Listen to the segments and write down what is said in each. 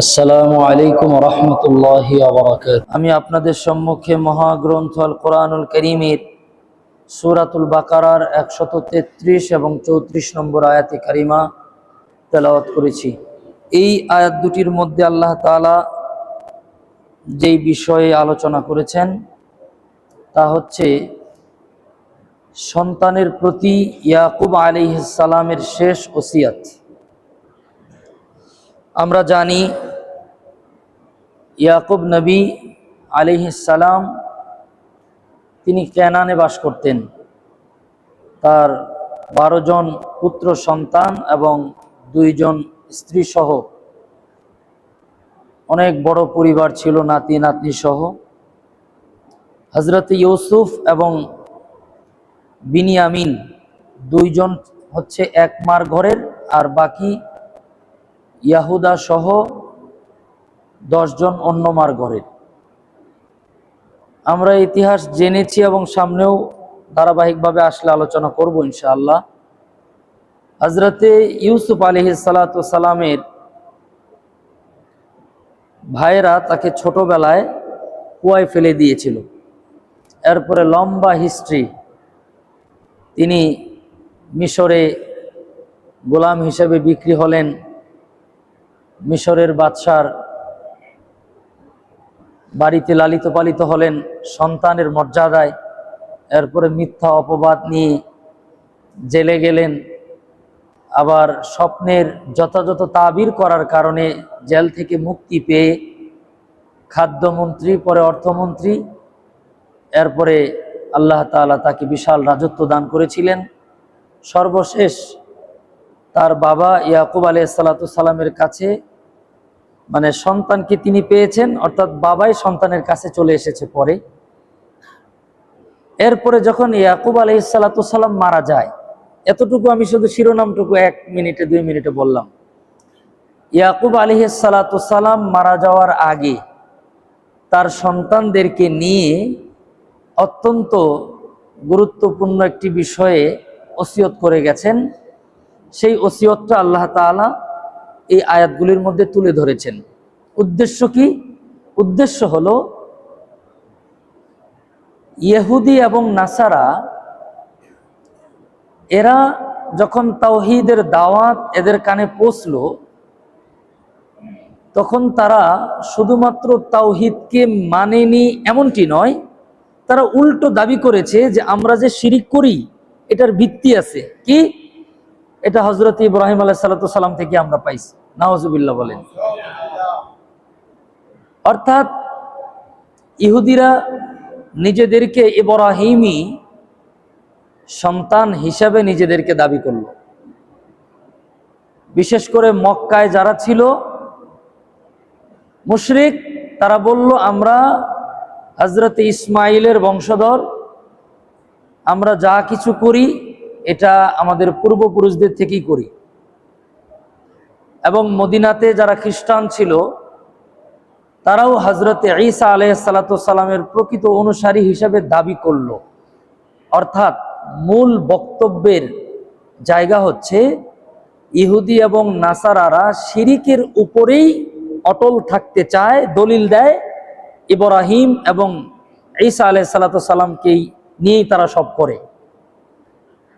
আসসালামু আলাইকুম রহমতুল্লাহি ওয়া বারাকাতুহু। আমি আপনাদের সম্মুখে মহাগ্রন্থ আল কোরআনুল কারীমের সূরাতুল বাকারার 133 এবং 34 নম্বর আয়াতে কারিমা তেলাওয়াত করেছি। এই আয়াত দুটির মধ্যে আল্লাহ তাআলা যেই বিষয়ে আলোচনা করেছেন তা হচ্ছে সন্তানের প্রতি ইয়াকুব আলাইহিস সালামের শেষ ওসিয়ত। আমরা জানি ইয়াকুব নবী আলাইহিস সালাম তিনি কেনানে বাস করতেন। তার 12 জন পুত্র সন্তান এবং 2 জন স্ত্রী সহ অনেক বড় পরিবার ছিল, নাতি নাতনি সহ। হযরত ইউসুফ এবং বিনিয়ামিন 2 জন হচ্ছে এক মার ঘরের, আর বাকি ইয়াহুদা সহ 10 জন অন্য মার ঘরের। আমরা ইতিহাস জেনেছি এবং সামনেও ধারাবাহিকভাবে আসলে আলোচনা করব ইনশাআল্লাহ। হযরতে ইউসুফ আলাইহিস সালাতু সালামের ভাইয়েরা তাকে ছোটবেলায় কুয়ায় ফেলে দিয়েছিল। এরপরে লম্বা হিস্ট্রি, তিনি মিশরে গোলাম হিসেবে বিক্রি হলেন, মিশরের বাদশার বাড়িতে লালিত পালিত হলেন সন্তানের মর্যাদায়। এরপরে মিথ্যা অপবাদ নিয়ে জেলে গেলেন, আবার স্বপ্নের যথাযথ তাবির করার কারণে জেল থেকে মুক্তি পেয়ে খাদ্যমন্ত্রী, পরে অর্থমন্ত্রী। এরপরে আল্লাহ তাআলা তাকে বিশাল রাজত্ব দান করেছিলেন। সর্বশেষ তার বাবা ইয়াকুব আলাইহিস সালাতু সালামের কাছে, মানে সন্তানকে তিনি পেয়েছেন, অর্থাৎ বাবাই সন্তানের কাছে চলে এসেছে পরে। এরপরে যখন ইয়াকুব আলাইহিস সালাতু সালাম মারা যায়, এতটুকু আমি শুধু শিরোনামটুকু 1 মিনিটে 2 মিনিটে বললাম। ইয়াকুব আলাইহিস সালাতু সালাম মারা যাওয়ার আগে তার সন্তানদেরকে নিয়ে অত্যন্ত গুরুত্বপূর্ণ একটি বিষয়ে ওসিয়ত করে গেছেন। সেই ওসিয়তটা আল্লাহ তাআলা এই আয়াতগুলির মধ্যে তুলে ধরেছেন। উদ্দেশ্য কি? উদ্দেশ্য হলো ইহুদি এবং নাসারা এরা যখন তাওহীদের দাওয়াত এদের কানে পৌঁছলো, তখন তারা শুধুমাত্র তাওহীদকে মানেনি এমনটি নয়, তারা উল্টো দাবি করেছে যে আমরা যে শিরিক করি এটার ভিত্তি আছে। কি? এটা হযরত ইব্রাহিম আলাইহিস সালাতু সালাম থেকে আমরা পাইছি। নাউজুবিল্লাহ বলেন। অর্থাৎ ইহুদিরা নিজেদেরকে ইব্রাহিমী সন্তান হিসাবে নিজেদেরকে দাবি করল। বিশেষ করে মক্কায় যারা ছিল মুশরিক, তারা বলল আমরা হযরত ইসমাইলের বংশধর, আমরা যা কিছু করি এটা আমাদের পূর্বপুরুষদের থেকেই করি। এবং মদিনাতে যারা খ্রিস্টান ছিল তারাও হযরত ঈসা আলাইহিস সালাতু সালামের প্রকৃত অনুসারী হিসাবে দাবি করল। অর্থাৎ মূল বক্তব্যের জায়গা হচ্ছে ইহুদি এবং নাসারারা শিরিকের উপরেই অটল থাকতে চায়, দলিল দেয় ইব্রাহিম এবং ঈসা আলাইহিস সালাতু সালামকেই নিয়েই তারা সব করে।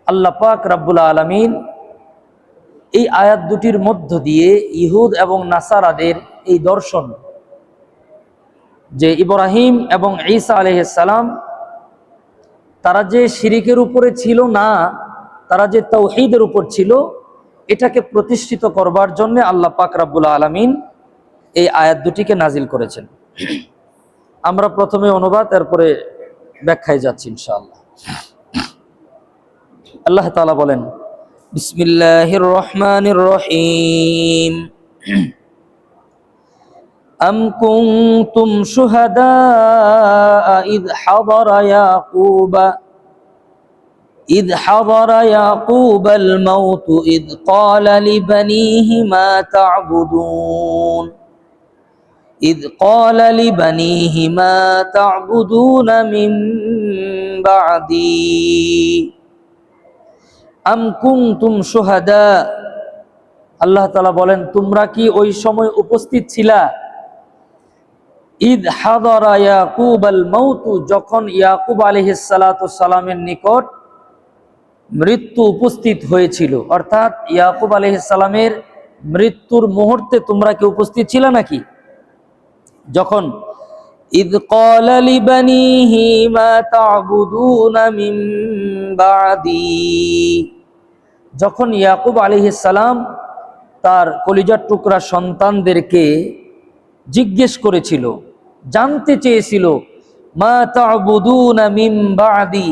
আল্লাহ পাক রব্বুল আলামিন এই আয়াত দুটির মধ্য দিয়ে ইহুদ এবং নাসারাদের এই দর্শন যে ইব্রাহিম এবং ঈসা আলাইহিস সালাম তারা যে শিরিকের উপরে ছিল না, তারা যে তাওহীদের উপর ছিল, এটাকে প্রতিষ্ঠিত করবার জন্য আল্লাহ পাক রব্বুল আলামিন এই আয়াত দুটিকে নাজিল করেছেন। আমরা প্রথমে অনুবাদ, এরপরে ব্যাখ্যায় যাচ্ছি ইনশাআল্লাহ। আল্লাহ তাআলা বলেন, বিসমিল্লাহির রহমানির রহিম। أم كنتم شهداء إذ حضر يعقوب الموت إذ قال لبنيه ما تعبدون من بعدي أم كنتم شهداء। আল্লাহ তাআলা বলেন, তোমরা কি ওই সময় উপস্থিত ছিলা? ইদ হাদারা ইয়াকুব আল মাউতু, যখন ইয়াকুব আলাইহিস সালাতু সালামের নিকট মৃত্যু উপস্থিত হয়েছিল। অর্থাৎ ইয়াকুব আলাইহিস সালামের মৃত্যুর মুহূর্তে তোমরা কি উপস্থিত ছিল নাকি? যখন ইদ ক্বালা লিবানিহি মা তা'বুদুনা মিন বা'দি, যখন ইয়াকুব আলাইহিস সালাম তার কলিজার টুকরা সন্তানদেরকে জিজ্ঞেস করেছিল, জানতে চেয়েছিল, মা তা'বুদুনা মিন বা'দি,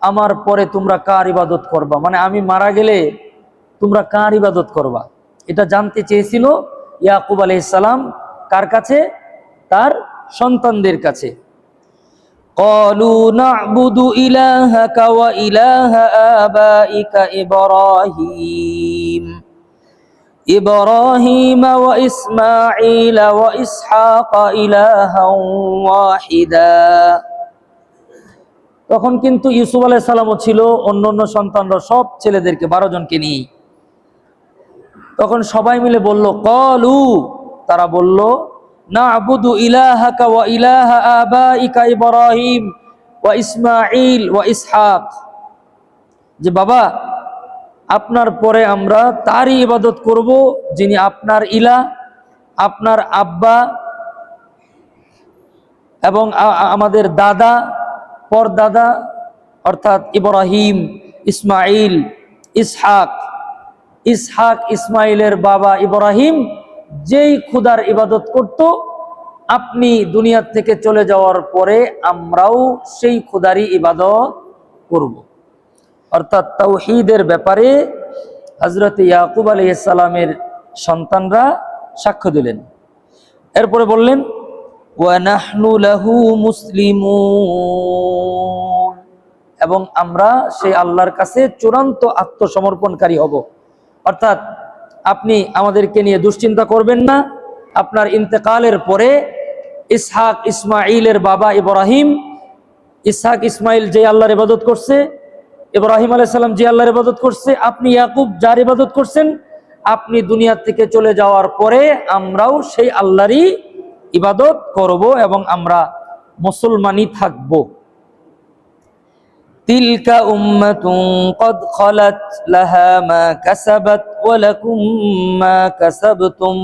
আমার পরে তোমরা কার ইবাদত করবা, মানে আমি মারা গেলে তোমরা কার ইবাদত করবা, এটা জানতে চেয়েছিল ইয়াকুব আলাইহিস সালাম। কার কাছে? তার সন্তানদের কাছে। ক্বালু না'বুদু ইলাহাকা ওয়া ইলাহা আবাইকা ইব্রাহিম ওয়া ইসমাঈল ওয়া ইসহাক ইলাহান ওয়াহিদা। তখন কিন্তু ইউসুফ আলাইহিস সালামও ছিল, অন্যান্য সন্তানরা সব ছেলেদেরকে 12 জনকে নিয়ে। তখন সবাই মিলে বলল, ক্বালু, তারা বলল, না'বুদু ইলাহাকা ওয়া ইলাহা আবাইকা ইব্রাহিম ওয়া ইসমাঈল ওয়া ইসহাক, যে বাবা, আপনার পরে আমরা তারই ইবাদত করব যিনি আপনার ইলাহ, আপনার আব্বা এবং আমাদের দাদা, পরদাদা, অর্থাৎ ইব্রাহিম, ইসমাঈল, ইসহাক, ইসমাইলের বাবা ইব্রাহিম যেই খোদার ইবাদত করত, আপনি দুনিয়া থেকে চলে যাওয়ার পরে আমরাও সেই খোদারই ইবাদত করব। অর্থাৎ তাওহীদের ব্যাপারে হযরত ইয়াকুব আলাইহিস সালামের সন্তানরা সাক্ষ্য দিলেন। এরপরে বললেন, ওয়া নাহনু লাহু মুসলিমুন, এবং আমরা সেই আল্লাহর কাছে চূড়ান্ত আত্মসমর্পণকারী হব। অর্থাৎ আপনি আমাদেরকে নিয়ে দুশ্চিন্তা করবেন না। আপনার ইন্তেকালের পরে ইসহাক ইসমাইলের বাবা ইব্রাহিম, ইসহাক ইসমাইল যে আল্লাহর ইবাদত করছে, ইব্রাহিম আলাইহিস সালাম যে আল্লাহর ইবাদত করছে, আপনি ইয়াকুব যার ইবাদত করছেন, আপনি দুনিয়া থেকে চলে যাওয়ার পরে আমরাও সেই আল্লাহরই ইবাদত করব এবং আমরা মুসলমানই থাকব। তিলকা উম্মাতুন কদ খালাত লাহা মা কাসাবাত ওয়া লাকুম মা কাসাবতুম।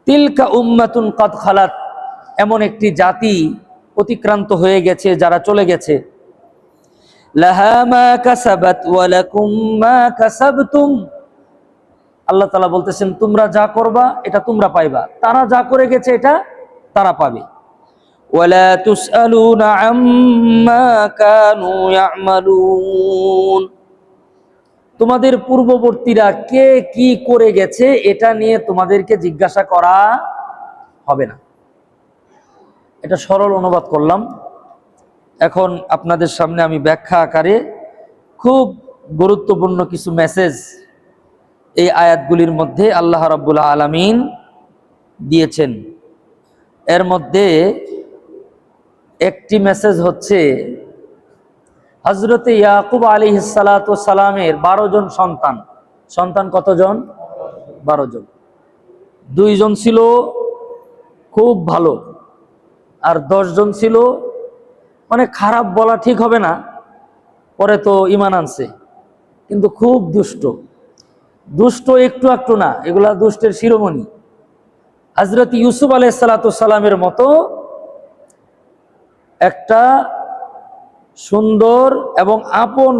তিলকা উম্মাতুন কদ খালাত, এমন একটি জাতি অতিক্রান্ত হয়ে গেছে, যারা চলে গেছে। লাহা মা কাসাবাত ওয়া লাকুম মা কাসাবতুম, আল্লাহ তাআলা বলতেছেন, তোমরা যা করবা এটা তোমরা পাইবা, তারা যা করে গেছে এটা তারা পাবে। ওয়ালা তুসআলুনা আম্মা কানু ইয়ামালুন, তোমাদের পূর্ববর্তীরা কে কি করে গেছে এটা নিয়ে তোমাদেরকে জিজ্ঞাসা করা হবে না। এটা সরল অনুবাদ করলাম। এখন আপনাদের সামনে আমি ব্যাখ্যা আকারে খুব গুরুত্বপূর্ণ কিছু মেসেজ এই আয়াতগুলির মধ্যে আল্লাহ রাব্বুল আলামিন দিয়েছেন। এর মধ্যে একটি মেসেজ হচ্ছে, হযরতে ইয়াকুব আলাইহিস সালাতু সালামের 12 জন সন্তান কতজন? 12 জন। 2 জন ছিল খুব ভালো, আর 10 জন ছিল, মানে খারাপ বলা ঠিক হবে না, পরে তো ঈমান আনছে, কিন্তু খুব দুষ্ট একটু একটু না, এগুলা দুষ্টের শিরোমণি। হযরত ইউসুফ আলাইহিস সালাতু সালামের মতো একটা সুন্দর এবং আপন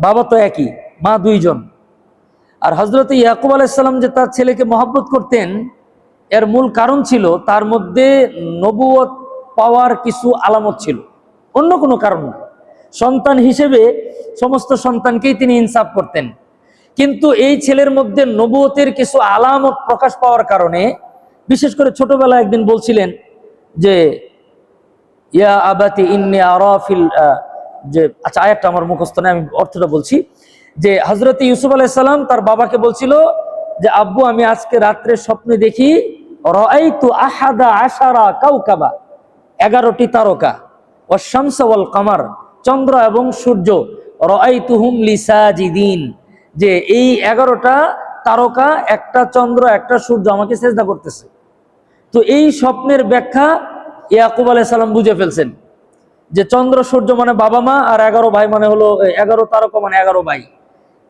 বাবা তো একই, মা 2 জন। আর হযরত ইয়াকুব আলাইহিস সালাম যে তার ছেলেকে মহব্বত করতেন, এর মূল কারণ ছিল তার মধ্যে নবুয়ত পাওয়ার কিছু আলামত ছিল, অন্য কোনো কারণ না। সন্তান হিসেবে সমস্ত সন্তানকেই তিনি ইনসাফ করতেন, কিন্তু এই ছেলের মধ্যে নবুয়তের কিছু আলামত প্রকাশ পাওয়ার কারণে, বিশেষ করে ছোটবেলায় একদিন বলছিলেন যে, ইয়া আবাতি ইন্নী আরা ফিল, যে আচ্ছা আয়াতটা আমার মুখস্থ নেই, আমি অর্থটা বলছি, যে হযরত ইউসুফ আলাইহিস সালাম তার বাবাকে বলছিল যে, আব্বু আমি আজকে রাত্রে স্বপ্নে দেখি রাআইতু আহাদা আশারা কাওকাবা, 11টি তারকা, ওয়াশ শামস ওয়াল কামার, চন্দ্র এবং সূর্য, রাআইতুহুম লিসাজিদিন, যে এই 11টা তারকা, একটা চন্দ্র, একটা সূর্য আমাকে সেজদা করতেছে। তো এই স্বপ্নের ব্যাখ্যা ইয়াকুব আলাইহিস সালাম বুঝে ফেলছেন যে চন্দ্র সূর্য মানে বাবা মা, আর 11 ভাই মানে হলো 11 তারকা মানে 11 ভাই।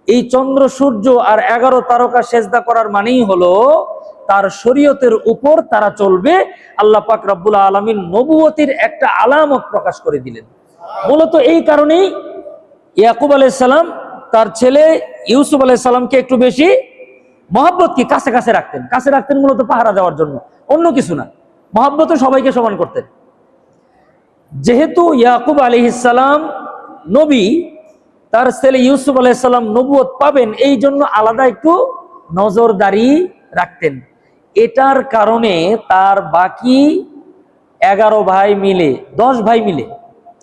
এই চন্দ্র সূর্য আর 11 তারকা সেজদা করার মানেই হলো তার শরীয়তের উপর তারা চলবে। আল্লাহ পাক রব্বুল আলামিন নবুয়তির একটা আলামত প্রকাশ করে দিলেন। মূলত এই কারণেই ইয়াকুব আলাইহিস সালাম তার ছেলে ইউসুফ আলাইহিস সালামকে একটু বেশি মহব্বত কি কাছে কাছে রাখতেন মূলত পাহারা দেওয়ার জন্য, অন্য কিছু না। মহব্বতে সবাইকে সমান করতেন। যেহেতু ইয়াকুব আলাইহিস সালাম নবী, তার ছেলে ইউসুফ আলাইহিস সালাম নবুয়ত পাবেন, এই জন্য আলাদা একটু নজরদারি রাখতেন। এটার কারণে তার বাকি 11 ভাই মিলে, 10 ভাই মিলে,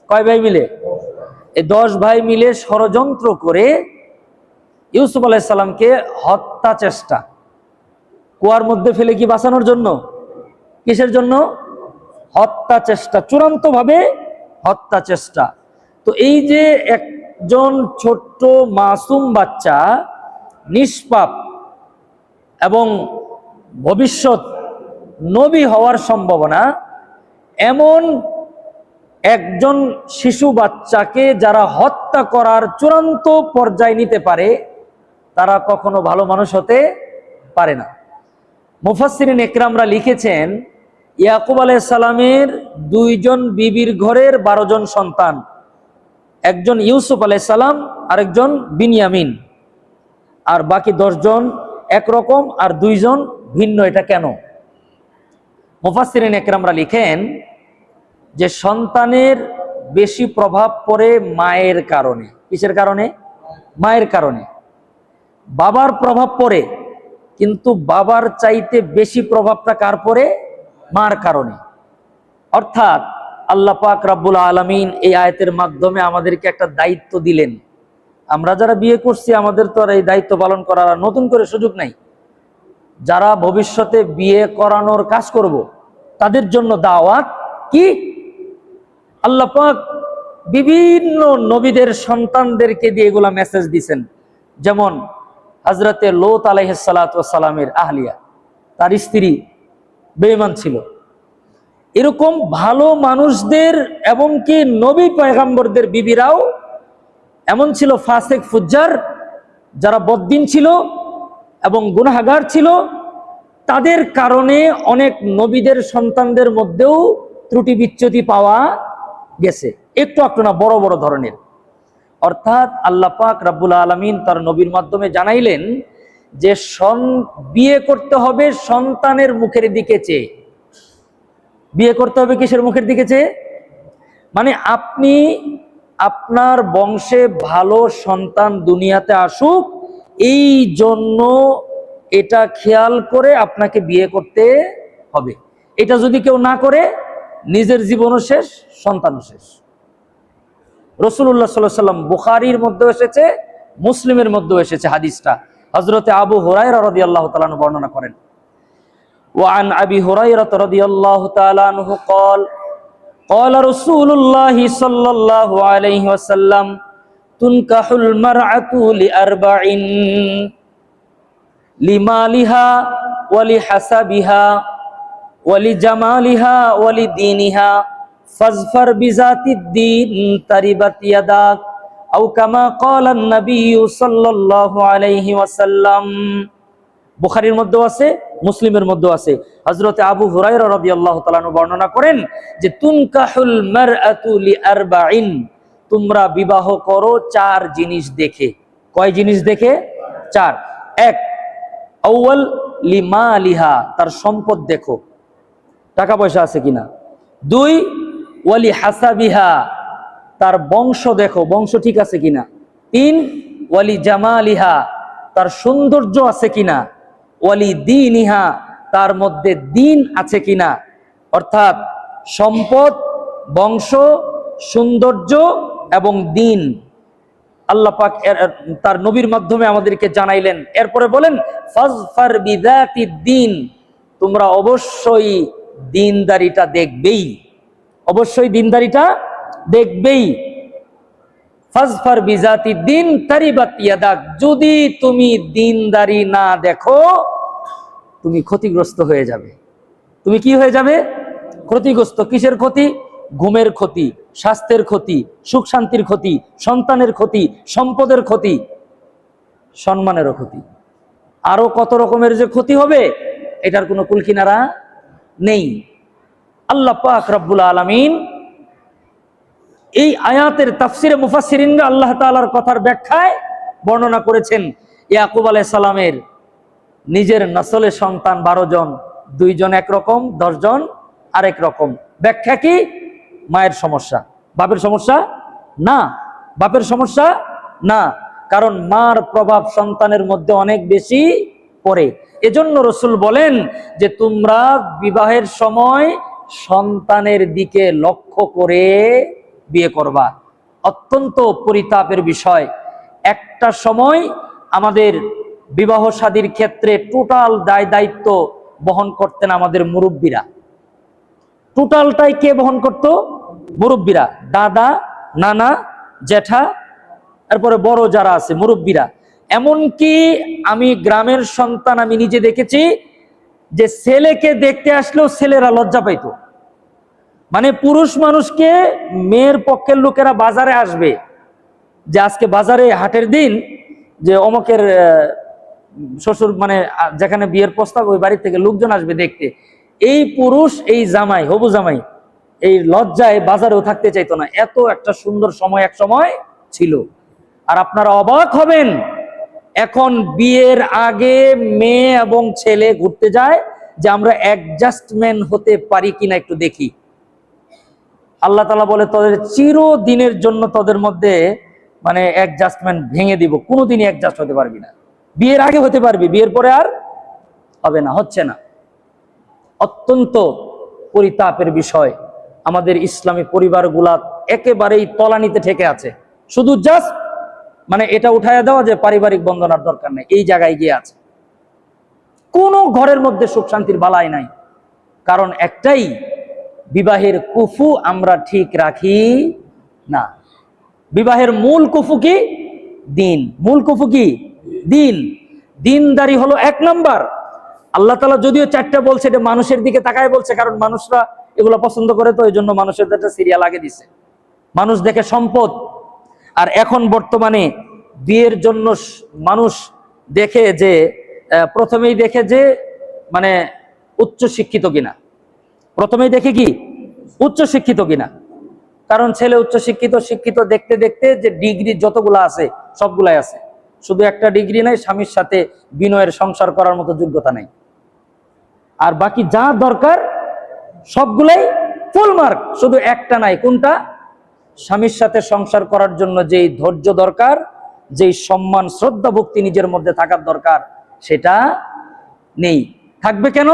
কয় ভাই মিলে? এই 10 ভাই মিলে ষড়যন্ত্র করে ইউসুফ আলাইহিস সালামকে হত্যা চেষ্টা, কুয়ার মধ্যে ফেলে কি বাঁচানোর জন্য? কিসের জন্য? হত্যা চেষ্টা, চূড়ান্ত ভাবে হত্যা চেষ্টা। তো এই যে একজন ছোট্ট মাসুম বাচ্চা, নিষ্পাপ এবং ভবিষ্যৎ নবী হওয়ার সম্ভাবনা, এমন একজন শিশু বাচ্চাকে যারা হত্যা করার চূড়ান্ত পর্যায়ে নিতে পারে, তারা কখনো ভালো মানুষ হতে পারে না। মুফাসসিরিন ইকরামরা লিখেছেন, ইয়াকুব আলাইহিস সালামের 2 জন বিবির ঘরের 12 জন সন্তান, একজন ইউসুফ আলাইহিস সালাম, আরেকজন বিনিয়ামিন, আর বাকি 10 জন একরকম আর 2 জন ভিন্ন। এটা কেন? মুফাসসিরিন ইকরামরা লিখেন যে সন্তানের বেশি প্রভাব পড়ে মায়ের কারণে। কিসের কারণে? মায়ের কারণে। বাবার প্রভাব পড়ে, কিন্তু বাবার চাইতে বেশি প্রভাবটা কার পড়ে? মার কারণে। অর্থাৎ আল্লাহ পাক রব্বুল আলামিন এই আয়াতের মাধ্যমে আমাদেরকে একটা দায়িত্ব দিলেন। আমরা যারা বিয়ে করছি আমাদের তো আর এই দায়িত্ব পালন করার নতুন করে সুযোগ নাই। যারা ভবিষ্যতে বিয়ে করানোর কাজ করব, তাদের জন্য দাওয়াত কি? আল্লাহ পাক বিভিন্ন নবীদের সন্তানদেরকে দিয়ে এগুলা মেসেজ দিয়েছেন। যেমন হযরতে লূত আলাইহিস সালাতু ওয়াস সালামের আহলিয়া, তার স্ত্রী বেঈমান ছিল। এরকম ভালো মানুষদের এবং কি নবী পয়গম্বরদের বিবিরাও এমন ছিল ফাসিক ফুজ্জার, যারা বদ্দিন ছিল এবং গুনাহগার ছিল। তাদের কারণে অনেক নবীদের সন্তানদের মধ্যেও ত্রুটি বিচ্যুতি পাওয়া গেছে, একটু একটু না, বড় বড় ধরনের। অর্থাৎ আল্লাহ পাক রব্বুল আলামিন তার নবীর মাধ্যমে জানাইলেন যে বিয়ে করতে হবে সন্তানের মুখের দিকে চেয়ে। বিয়ে করতে হবে কিসের মুখের দিকে চেয়ে? মানে আপনি আপনার বংশে ভালো সন্তান দুনিয়াতে আসুক, এই জন্য এটা খেয়াল করে আপনাকে বিয়ে করতে হবে। এটা যদি কেউ না করে, নিজের জীবনও শেষ, সন্তানও শেষ। রাসূলুল্লাহ সাল্লাল্লাহু আলাইহি ওয়াসাল্লাম, বুখারীর মধ্যে এসেছে, মুসলিমের মধ্যে এসেছে হাদিসটা। হযরতে আবু হুরায়রা রাদিয়াল্লাহু তাআলা আনহু বর্ণনা করেন, وعن أبي هريرة رضي الله تعالى عنه قال قال رسول الله صلى الله عليه وسلم تنكح المرأة لأربع لمالها ولحسبها ولجمالها ولدينها فاظفر بذات الدين تربت يداك أو كما قال النبي صلى الله عليه وسلم। বুখারীর মধ্যে আছে, মুসলিমের মধ্যে আছে। হযরতে আবু হুরায়রা রাদিয়াল্লাহু তাআলা আনহু বর্ণনা করেন যে তুনকাহুল মারআতু লিআরবাইন, তোমরা বিবাহ করো 4 জিনিস দেখে। কয় জিনিস দেখে? 4। 1, আউয়াল লিমালিহা, তার সম্পদ দেখো, টাকা পয়সা আছে কিনা। 2, ওয়ালি হাসাবিহা, তার বংশ দেখো, বংশ ঠিক আছে কিনা। 3, ওয়ালি জামালিহা, তার সৌন্দর্য আছে কিনা। ওয়ালি দীনিহা, তার মধ্যে দিন আছে কিনা। অর্থাৎ সম্পদ, বংশ, সৌন্দর্য এবং দিন আল্লাহ পাক তার নবীর মাধ্যমে আমাদেরকে জানাইলেন। এরপরে বলেন ফাজফার বিযাতিদ দ্বীন, তোমরা অবশ্যই দিনদারিটা দেখবেই, অবশ্যই দিনদারিটা দেখবেই। ফাজফার বিজাতি দিন তারিবাত ইয়াদাক, যদি তুমি দিনদারি না দেখো তুমি ক্ষতিগ্রস্ত হয়ে যাবে। তুমি কি হয়ে যাবে? ক্ষতিগ্রস্ত। কিসের ক্ষতি? ঘুমের ক্ষতি, স্বাস্থ্যের ক্ষতি, সুখ শান্তির ক্ষতি, সন্তানের ক্ষতি, সম্পদের ক্ষতি, সম্মানেরও ক্ষতি, আরো কত রকমের যে ক্ষতি হবে এটার কোনো কুলকিনারা নেই। আল্লাহ পাক রব্বুল আলামিন এই আয়াতের তাফসিরে মুফাসসিরিনরা আল্লাহ তাআলার কথার ব্যাখ্যায় বর্ণনা করেছেন ইয়াকুব আলাইহিস সালামের নিজের নসলের সন্তান 12 জন, 2 জন একরকম, 10 জন আরেক রকম। ব্যাখ্যা কি? মায়ের সমস্যা, বাপের সমস্যা না, বাপের সমস্যা না, কারণ মার প্রভাব সন্তানের মধ্যে অনেক বেশি পড়ে। এজন্য রাসূল বলেন যে তোমরা বিবাহের সময় সন্তানের দিকে লক্ষ্য করে বিয়ে করবা। অত্যন্ত পরিতাপের বিষয়, একটা সময় আমাদের বিবাহ শাদীর ক্ষেত্রে টোটাল দায় দায়িত্ব বহন করতেন আমাদের মুরব্বীরা। টোটালটাই কে বহন করত? মুরব্বীরা, দাদা, নানা, জ্যাঠা, এরপরে বড় যারা আছে মুরব্বীরা। এমনকি আমি গ্রামের সন্তান, আমি নিজে দেখেছি যে ছেলেকে দেখতে আসলেও ছেলেরা লজ্জা পাইতো। মানে পুরুষ মানুষকে মেয়ের পক্ষের লোকেরা বাজারে আসবে, যে আজকে বাজারে হাটের দিন, যে অমকের শ্বশুর মানে যেখানে বিয়ের প্রস্তাব, ওই বাড়ি থেকে লোকজন আসবে দেখতে, এই পুরুষ, এই জামাই, হবু জামাই এই লজ্জায় বাজারেও থাকতে চাইতো না। এত একটা সুন্দর সময় এক সময় ছিল। আর আপনারা অবাক হবেন, এখন বিয়ের আগে মেয়ে এবং ছেলে ঘুরতে যায় যে আমরা অ্যাডজাস্টমেন্ট হতে পারি কিনা একটু দেখি। আল্লাহ তাআলা বলে তোদের চিরদিনের জন্য তোদের মধ্যে মানে অ্যাডজাস্টমেন্ট ভেঙে দিব, কোনোদিনই অ্যাডজাস্ট হতে পারবি না। বিয়ের আগে হতে পারবি, বিয়ের পরে আর হবে না, হচ্ছে না। অত্যন্ত পরিতাপের বিষয়, আমাদের ইসলামী পরিবারগুলা একেবারেই তলানিতে ঠেকে আছে। শুধু জাস্ট মানে এটা উঠায়া দেওয়া যে পারিবারিক বন্ধনার দরকার নেই, এই জায়গায় গিয়ে আছে। কোনো ঘরের মধ্যে সুখ শান্তির বালাই নাই, কারণ একটাই, বিবাহের কুফু আমরা ঠিক রাখি না। বিবাহের মূল কুফু কি? দিন। মূল কুফু কি? দিন। দিনদারি হলো 1 নাম্বার। আল্লাহ তাআলা যদিও 4টা বলছে, এটা মানুষের দিকে তাকায় বলছে, কারণ মানুষরা এগুলো পছন্দ করে, তো এই জন্য মানুষের একটা সিরিয়াল আগে দিছে। মানুষ দেখে সম্পদ। আর এখন বর্তমানে বিয়ের জন্য মানুষ দেখে যে প্রথমেই দেখে যে মানে উচ্চ শিক্ষিত কিনা, প্রথমেই দেখে কি উচ্চ শিক্ষিত কিনা। কারণ ছেলে উচ্চ শিক্ষিত, শিক্ষিত দেখতে দেখতে যে ডিগ্রি যতগুলা আছে সবগুলাই আছে, শুধু একটা ডিগ্রি নাই, স্বামীর সাথে বিনয়ের সংসার করার মতো যোগ্যতা নাই। আর বাকি যা দরকার সবগুলাই ফুল মার্ক, শুধু একটা নাই। কোনটা? স্বামীর সাথে সংসার করার জন্য যেই ধৈর্য দরকার, যেই সম্মান শ্রদ্ধা ভক্তি নিজের মধ্যে থাকার দরকার, সেটা নেই। থাকবে কেন?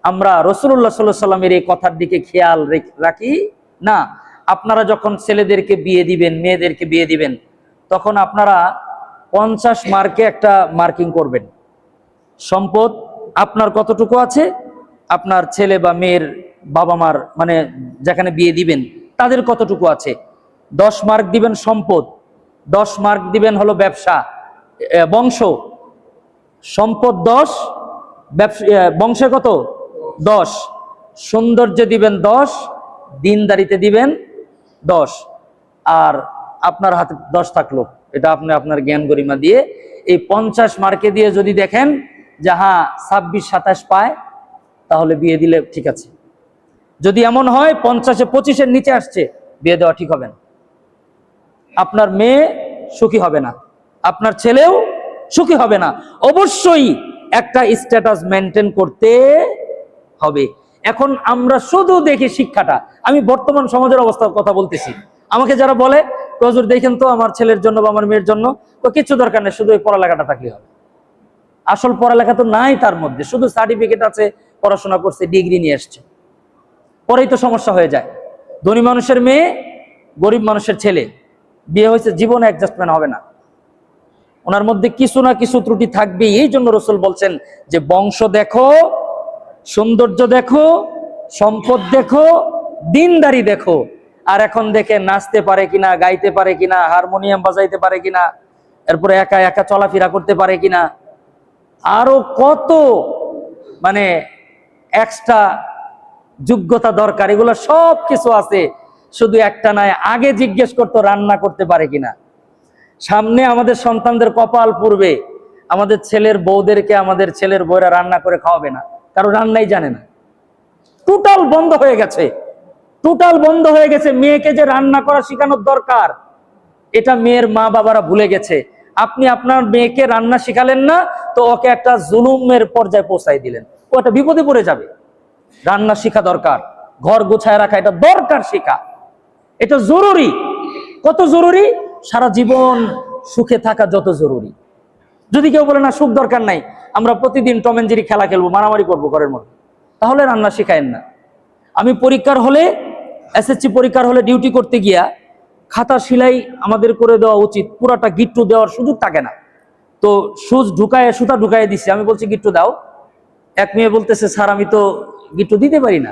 আমরা রাসূলুল্লাহ সাল্লাল্লাহু আলাইহি ওয়াসাল্লামের এই কথার দিকে খেয়াল রাখি না। আপনারা যখন ছেলেদেরকে বিয়ে দিবেন, মেয়েদেরকে বিয়ে দিবেন, তখন আপনারা 50 মার্কে একটা মার্কিং করবেন। সম্পদ আপনার কতটুকু আছে, আপনার ছেলে বা মেয়ের বাবা মার মানে যেখানে বিয়ে দিবেন তাদের কতটুকু আছে। 10 মার্ক দিবেন সম্পদ, 10 মার্ক দিবেন হলো ব্যবসা, বংশ। সম্পদ 10, ব্যবসা, বংশে কত? 10। সৌন্দর্যে দিবেন 10, দিনদারিতে দিবেন 10। আর আপনার হাতে 10 থাকলো, এটা আপনি আপনার জ্ঞান গরিমা দিয়ে এই 50 মার্কে দিয়ে যদি দেখেন যে হ্যাঁ 26-27 পায়, তাহলে বিয়ে দিলে ঠিক আছে। যদি এমন হয় 50-25-এর নিচে আসছে, বিয়ে দেওয়া ঠিক হবে না। আপনার মেয়ে সুখী হবে না, আপনার ছেলেও সুখী হবে না। অবশ্যই একটা স্ট্যাটাস মেনটেন করতে হবে। এখন আমরা শুধু দেখি শিক্ষাটা, আমি বর্তমান সমাজের অবস্থার কথা বলতেছি। আমাকে যারা বলে হুজুর দেখেন তো আমার ছেলের জন্য বা আমার মেয়ের জন্য, তো কিছু দরকার নেই, শুধু এই পড়ালেখাটা থাকলে হবে। আসল পড়ালেখা তো নাই তার মধ্যে, শুধু সার্টিফিকেট আছে, পড়াশোনা করছে, ডিগ্রি নিয়ে আসছে, পরেই তো সমস্যা হয়ে যায়। ধনী মানুষের মেয়ে, গরিব মানুষের ছেলে, বিয়ে হয়েছে, জীবনে অ্যাডজাস্টমেন্ট হবে না, ওনার মধ্যে কিছু না কিছু ত্রুটি থাকবে। এই জন্য রাসূল বলছেন যে বংশ দেখো, সৌন্দর্য দেখো, সম্পদ দেখো, দিনদারি দেখো। আর এখন দেখে নাচতে পারে কিনা, গাইতে পারে কিনা, হারমোনিয়াম বাজাইতে পারে কিনা, এরপরে একা একা চলাফেরা করতে পারে কিনা, আরো কত মানে এক্সট্রা যোগ্যতা দরকার, এগুলো সব কিছু আছে। শুধু একটা নয়, আগে জিজ্ঞেস করতো রান্না করতে পারে কিনা। সামনে আমাদের সন্তানদের কপাল পূর্বে আমাদের ছেলের বউদেরকে আমাদের ছেলের বউরা রান্না করে খাওয়াবে না, কারণ রান্নাই জানে না। টোটাল বন্ধ হয়ে গেছে, টোটাল বন্ধ হয়ে গেছে। মেয়েকে যে রান্না করা শেখানোর দরকার, এটা মেয়ের মা বাবারা ভুলে গেছে। আপনি আপনার মেয়েকে রান্না শিখালেন না, তো ওকে একটা জুলুমের পর্যায়ে পৌঁছাই দিলেন, ও একটা বিপদে পড়ে যাবে। রান্না শিখা দরকার, ঘর গোছায় রাখা এটা দরকার, শিখা এটা জরুরি। কত জরুরি, সারা জীবন সুখে থাকা যত জরুরি। যদি কেউ বলে না সুখ দরকার নাই, আমরা প্রতিদিন টম এন্ড জেরি খেলা খেলবো, মারামারি করবো ঘরের মধ্যে, তাহলে রান্না শিখায়েন না। আমি পরীক্ষার হলে, এসএসসি পরীক্ষার হলে ডিউটি করতে গিয়া খাতা সেলাই আমাদের করে দেওয়া উচিত, পুরাটা গিট্টু দেওয়ার সুযোগ থাকে না। তো সুতা ঢুকায় দিছি, আমি বলছি গিট্টু দাও। এক মেয়ে বলতেছে স্যার আমি তো গিট্টু দিতে পারি না।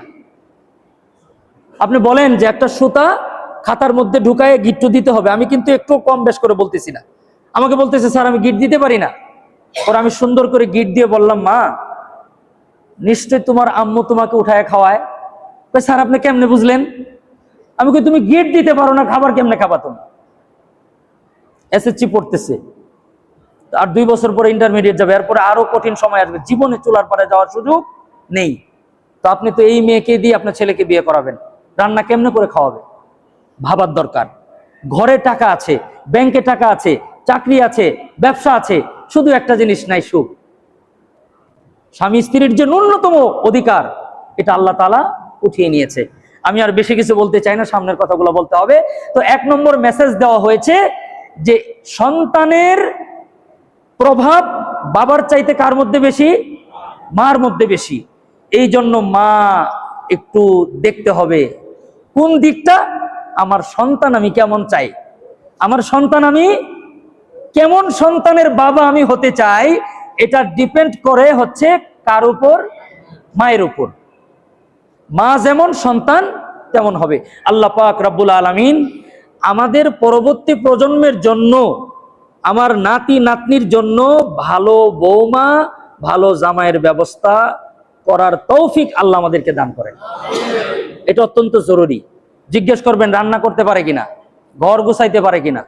আপনি বলেন যে একটা সুতা খাতার মধ্যে ঢুকায় গিট্টু দিতে হবে, আমি কিন্তু একটু কম বেশ করে বলতেছি না। আমাকে বলতেছে স্যার আমি গিট দিতে পারি না। ওর আমি সুন্দর করে গিট দিয়ে বললাম মা নিশ্চয় তোমার আম্মু তোমাকে উঠায় খাওয়ায়। স্যার আপনি কেমনে বুঝলেন? আমি কই তুমি গিট দিতে পারো না, খাবার কেমনে খাবা তুমি? এসএসসি পড়তেছে, আর 2 বছর পরে ইন্টারমিডিয়েট যাবে, এরপরে আরো কঠিন সময় আসবে, জীবনে চুলার পারে যাওয়ার সুযোগ নেই। তো আপনি তো এই মেয়েকে দিয়ে আপনার ছেলেকে বিয়ে করাবেন, রান্না কেমনে করে খাওয়াবে? ভাবার দরকার। ঘরে টাকা আছে, ব্যাংকে টাকা আছে, চাকরি আছে, ব্যবসা আছে, শুধু একটা জিনিস নাই, সুখ। স্বামী স্ত্রীর যে ন্যূনতম অধিকার, এটা আল্লাহ তাআলা উঠিয়ে নিয়েছে। আমি আর বেশি কিছু বলতে চাই না, সামনের কথাগুলো বলতে হবে। তো 1 নম্বর মেসেজ দেওয়া হয়েছে যে সন্তানের প্রভাব বাবার চাইতে কার মধ্যে বেশি? মার মধ্যে বেশি। এই জন্য মা একটু দেখতে হবে কোন দিকটা, আমার সন্তান আমি কেমন চাই, আমার সন্তান আমি কেমন সন্তানের বাবা আমি হতে চাই, এটা ডিপেন্ড করে হচ্ছে কার উপর? মায়ের উপর। মা যেমন সন্তান তেমন হবে। আল্লাহ পাক রব্বুল আলামিন আমাদের পরবর্তী প্রজন্মের জন্য, আমার নাতি নাতনির জন্য ভালো বৌমা, ভালো জামাইয়ের ব্যবস্থা করার তৌফিক আল্লাহ আমাদেরকে দান করেন। এটা অত্যন্ত জরুরি। জিজ্ঞেস করবেন রান্না করতে পারে কিনা, ঘর গুছাইতে পারে কিনা।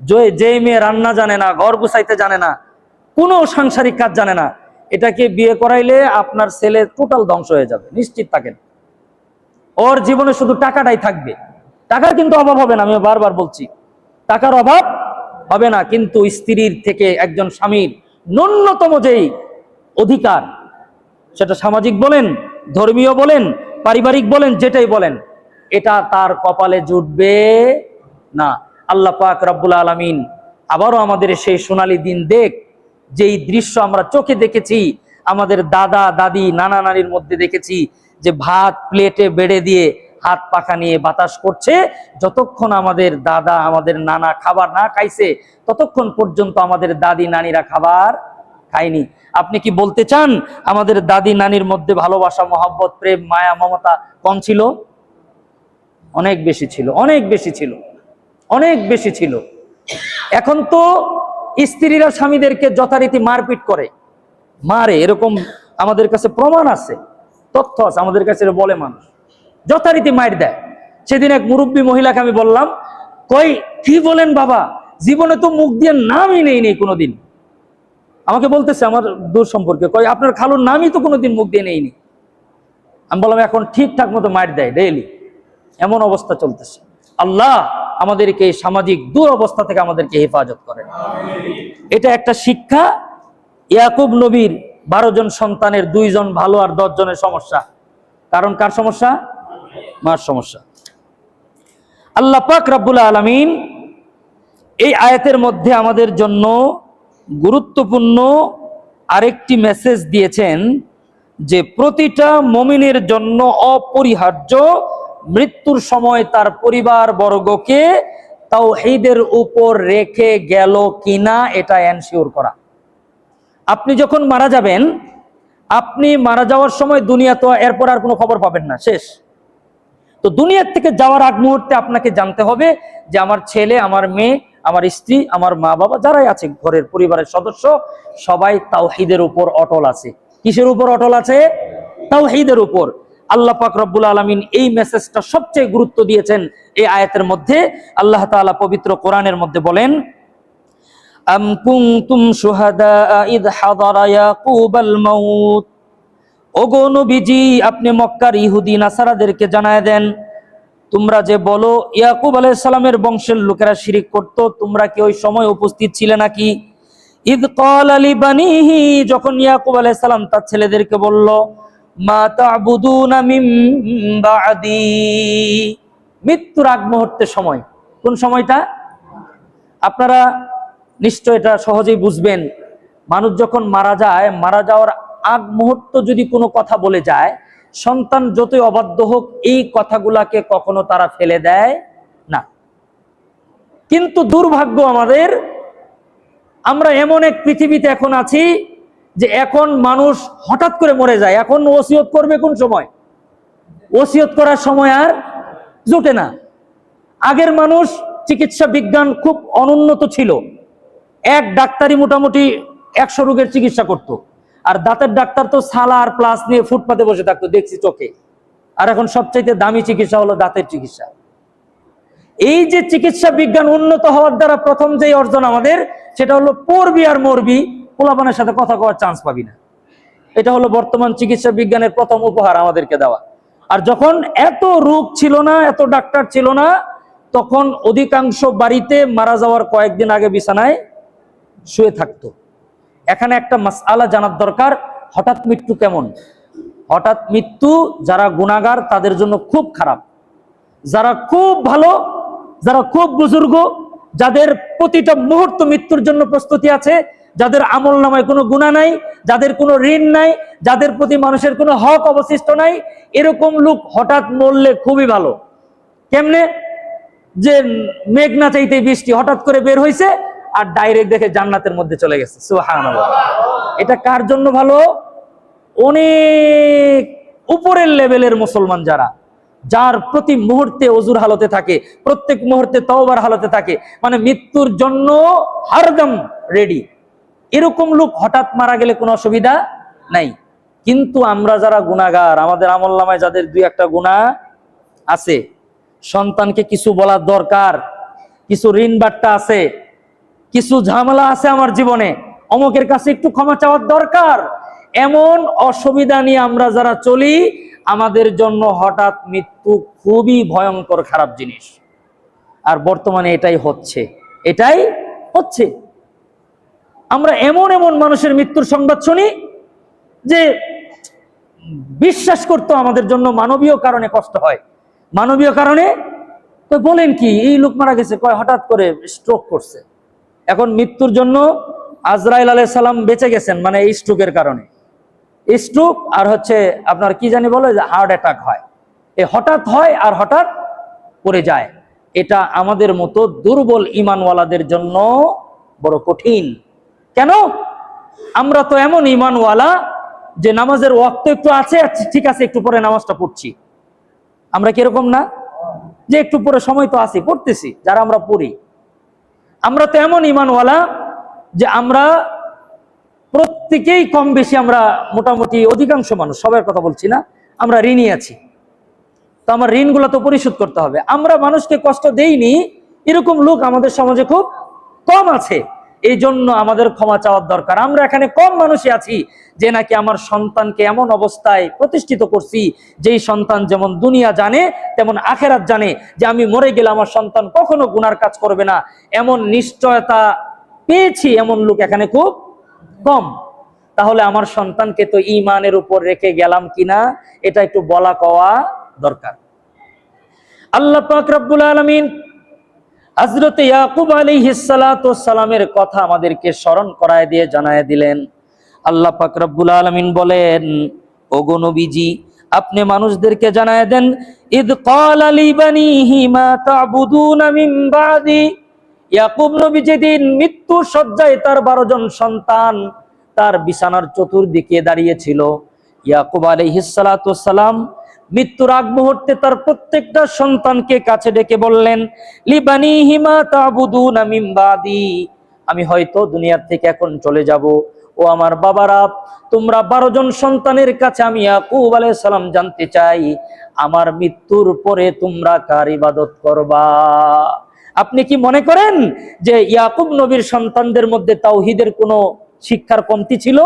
যে মেয়ে রান্না জানে না, ঘর গুছাইতে জানে না, কোনো সাংসারিক কাজ জানে না, এটাকে বিয়ে করাইলে আপনার ছেলে টোটাল ধ্বংস হয়ে যাবে, নিশ্চিত থাকেন। ওর জীবনে শুধু টাকাটাই থাকবে। টাকার কিন্তু অভাব হবে না, আমি বারবার বলছি, টাকার অভাব হবে না, কিন্তু স্ত্রীর থেকে একজন স্বামীর ন্যূনতম যেই অধিকার, সেটা সামাজিক বলেন, ধর্মীয় বলেন, পারিবারিক বলেন, যেটাই বলেন, এটা তার কপালে জুটবে না। আল্লাহ পাক রব্বুল আলামিন আবারও আমাদের সেই সোনালী দিন দেখ, যেই দৃশ্য আমরা চোখে দেখেছি, আমাদের দাদা দাদি নানা নানির মধ্যে দেখেছি, যে ভাত প্লেটে বেড়ে দিয়ে হাত পাখা নিয়ে বাতাস করছে, যতক্ষণ আমাদের দাদা আমাদের নানা খাবার না খাইছে ততক্ষণ পর্যন্ত আমাদের দাদি নানিরা খাবার খায়নি। আপনি কি বলতে চান আমাদের দাদি নানির মধ্যে ভালোবাসা, মহব্বত, প্রেম, মায়া, মমতা কম ছিল? অনেক বেশি ছিল, অনেক বেশি ছিল, অনেক বেশি ছিল। এখন তো স্ত্রীরা স্বামীদেরকে যথারীতি মারপিট করে, মারে, এরকম আমাদের কাছে প্রমাণ আছে, তথ্য আছে আমাদের কাছে, বলে মানুষ যথারীতি মার দেয়। সেদিন এক মুরব্বী মহিলাকে আমি বললাম, কই কি বলেন বাবা, জীবনে তো মুখ দিয়ে নামই নেই কোনোদিন। আমাকে বলতেছে আমার দূর সম্পর্কে, কই আপনার খালুর নামই তো কোনোদিন মুখ দিয়ে নেইনি। আমি বললাম এখন ঠিকঠাক মতো মার দেয় ডেইলি, এমন অবস্থা চলতেছে। আল্লাহ আমাদেরকে এই সামাজিক দুরবস্থা থেকে আমাদেরকে হেফাজত করেন। এটা একটা শিক্ষা। ইয়াকুব নবীর 12 জন সন্তানের 2 জন ভালো আর 10 জনের সমস্যা, কারণ কার সমস্যা? মার সমস্যা। আল্লাহ পাক রব্বুল আলামিন এই আয়াতের মধ্যে আমাদের জন্য গুরুত্বপূর্ণ আরেকটি মেসেজ দিয়েছেন, যে প্রতিটা মুমিনের জন্য অপরিহার্য মৃত্যুর সময় তার পরিবার বর্গকে তাওহীদের উপর রেখে গেল কিনা এটা এনশিওর করা। আপনি যখন মারা যাবেন, আপনি মারা যাওয়ার সময় দুনিয়া তো এরপর আর কোনো খবর পাবেন না, শেষ। তো দুনিয়ার থেকে যাওয়ার আগ মুহূর্তে আপনাকে জানতে হবে যে আমার ছেলে, আমার মেয়ে, আমার স্ত্রী, আমার মা বাবা যারাই আছে ঘরের পরিবারের সদস্য, সবাই তাওহীদের উপর অটল আছে। কিসের উপর অটল আছে? তাওহীদের উপর। আল্লাহ পাক রব্বুল আলামিন এই মেসেজটা সবচেয়ে গুরুত্ব দিয়েছেন এই আয়াতের মধ্যে। আল্লাহ তাআলা পবিত্র কোরআনের মধ্যে বলেন, আম কুনতুম শুহাদা ইয হাদারা ইয়াকুবাল মাউত, ওগো নবীজি আপনি মক্কার ইহুদি নাসারাদেরকে জানায় দেন, তোমরা যে বলো ইয়াকুব আলাইহিস সালামের বংশের লোকেরা শিরিক করত, তোমরা কি ওই সময় উপস্থিত ছিলে নাকি? ইদ ক্বালা লিবানিহি, যখন ইয়াকুব আলাইহিস সালাম তার ছেলেদেরকে বলল, মা তা'বুদুনা মিন বা'দি, মৃত্যুর আগ মুহূর্তের সময়। কোন সময়টা? আপনারা নিশ্চয় এটা সহজেই বুঝবেন। মানুষ যখন মারা যায়, মারা যাওয়ার আগ মুহূর্ত যদি কোনো কথা বলে যায়, সন্তান যতই অবাধ্য হোক এই কথাগুলাকে কখনো তারা ফেলে দেয় না। কিন্তু দুর্ভাগ্য আমাদের, আমরা এমন এক পৃথিবীতে এখন আছি যে এখন মানুষ হঠাৎ করে মরে যায়। এখন ওসিয়ত করবে কোন সময়? ওসিয়ত করার সময় আর জোটে না। আগের মানুষ চিকিৎসা বিজ্ঞান খুব অনুন্নত ছিল, এক ডাক্তারই মোটামুটি 100 রোগের চিকিৎসা করত। আর দাঁতের ডাক্তার তো সালা আর প্লাস নিয়ে ফুটপাতে বসে থাকতো, দেখছি চোখে। আর এখন সবচাইতে দামি চিকিৎসা হলো দাঁতের চিকিৎসা। এই যে চিকিৎসা বিজ্ঞান উন্নত হওয়ার দ্বারা প্রথম যে অর্জন আমাদের, সেটা হলো পড়বি আর মরবি, পোলাপানের সাথে কথা কওয়ার চান্স পাবি না। এটা হলো বর্তমান চিকিৎসা বিজ্ঞানের প্রথম উপহার আমাদেরকে দেওয়া। আর যখন এত রোগ ছিল না, এত ডাক্তার ছিল না, তখন অধিকাংশ বাড়িতে মারা যাওয়ার কয়েকদিন আগে বিছানায় শুয়ে থাকতো। এখানে একটা মাসআলা জানার দরকার, হঠাৎ মৃত্যু কেমন? হঠাৎ মৃত্যু যারা গুনাহগার তাদের জন্য খুব খারাপ। যারা খুব ভালো, যারা খুব বুজুর্গ, যাদের প্রতিটা মুহূর্ত মৃত্যুর জন্য প্রস্তুতি আছে, যাদের আমল নামায় কোনো গুনাহ নাই, যাদের কোনো ঋণ নাই, যাদের প্রতি মানুষের কোনো হক অবশিষ্ট নাই, এরকম লোক হঠাৎ মরলে খুবই ভালো। কেমনে? যে মেঘ না চাইতে বৃষ্টি হঠাৎ করে বের হয়েছে আর ডাইরেক্ট দেখে জান্নাতের মধ্যে চলে গেছে। সুবহানাল্লাহ। এটা কার জন্য ভালো? অনেক উপরের লেভেলের মুসলমান যারা, যার প্রতি মুহূর্তে ওযুর হালতে থাকে, প্রত্যেক মুহূর্তে তওবার হালতে থাকে, মানে মৃত্যুর জন্য হরদম রেডি, এরকম লোক হঠাৎ মারা গেলে কোনো অসুবিধা নাই। কিন্তু আমরা যারা গুনাহগার, আমাদের আমলনামায় যাদের 2-1টা গুনাহ আছে, সন্তানকে কিছু বলার দরকার, কিছু ঋণ বাট্টা আছে, কিছু ঝামেলা আছে আমার জীবনে, অমুকের কাছে একটু ক্ষমা চাওয়ার দরকার, এমন অসুবিধা নিয়ে আমরা যারা চলি, আমাদের জন্য হঠাৎ মৃত্যু খুবই ভয়ঙ্কর খারাপ জিনিস। আর বর্তমানে এটাই হচ্ছে, এটাই হচ্ছে। আমরা এমন এমন মানুষের মৃত্যুর সংবাদ শুনি যে বিশ্বাস করতে আমাদের জন্য মানবীয় কারণে কষ্ট হয়। মানবীয় কারণে তো বলেন কি, এই লোক মারা গেছে, কয় হঠাৎ করে স্ট্রোক করছে। এখন মৃত্যুর জন্য আজরাইল আলাইহিস সালাম বেঁচে গেছেন, মানে এই স্ট্রোকের কারণে। স্ট্রোক আর হচ্ছে আপনার কি জানি বলে যে হার্ট অ্যাটাক হয়, এ হঠাৎ হয় আর হঠাৎ পড়ে যায়। এটা আমাদের মতো দুর্বল ঈমানওয়ালাদের জন্য বড় কঠিন। কেন? আমরা তো এমন ঈমানওয়ালা যে নামাজের ওয়াক্ত একটু আছে, ঠিক আছে একটু পরে নামাজটা পড়ছি। আমরা কিরকম না যে একটু পরে সময় তো আছে, পড়তেছি। যারা আমরা পড়ি, আমরা তো এমন ঈমানওয়ালা যে আমরা প্রত্যেকেই কম বেশি, আমরা মোটামুটি অধিকাংশ মানুষ, সবার কথা বলছি না, আমরা ঋণী আছি। তো আমার ঋণগুলো তো পরিশোধ করতে হবে। আমরা মানুষকে কষ্ট দেইনি এরকম লোক আমাদের সমাজে খুব কম আছে। এই জন্য আমাদের ক্ষমা চাওয়ার দরকার। আমরা এখানে কম মানুষই আছি যে নাকি আমার সন্তানকে এমন অবস্থায় প্রতিষ্ঠিত করছি, যেই সন্তান যেমন দুনিয়া জানে তেমন আখেরাত জানে, যে আমি মরে গেলে আমার সন্তান কখনো গুনার কাজ করবে না, এমন নিশ্চয়তা পেয়েছি। এমন লোক এখানে খুব কম। তাহলে আমার সন্তানকে তো ঈমানের উপর রেখে গেলাম কিনা, এটা একটু বলা কওয়া দরকার। আল্লাহ পাক রব্বুল আলামিন হযরত ইয়াকুব আলাইহিস সালাতু ওয়াস সালামের কথা আমাদেরকে স্মরণ করায় দিয়ে জানায় দিলেন। আল্লাহ পাক রব্বুল আলামিন বলেন, ওগো নবীজি আপনি মানুষদেরকে জানায় দেন, ইদ ক্বালা লিবানিহি মা তা'বুদুনা মিন বাদি। ইয়াকুব নবী যেদিন মৃত্যু শয্যায় তার 12 জন সন্তান তার বিছানার চতুর্দিকে দাঁড়িয়ে ছিল, ইয়াকুব আলাইহিস সালাতু ওয়াস সালাম মৃত্যুর আগ মুহূর্তে তার প্রত্যেকটা সন্তানকে কাছে ডেকে বললেন, লিবানিহি মা তা'বুদুনা মিন বাদি, আমি হয়তো দুনিয়ার থেকে এখন চলে যাব। ও আমার বাবারা, তোমরা 12 জন সন্তানের কাছে আমি ইয়াকুব আলাইহিস সালাম জানতে চাই, আমার মৃত্যুর পরে তোমরা কার ইবাদত করবা? আপনি কি মনে করেন যে ইয়াকুব নবীর সন্তানদের মধ্যে তাওহীদের কোনো শিক্ষার কমতি ছিল?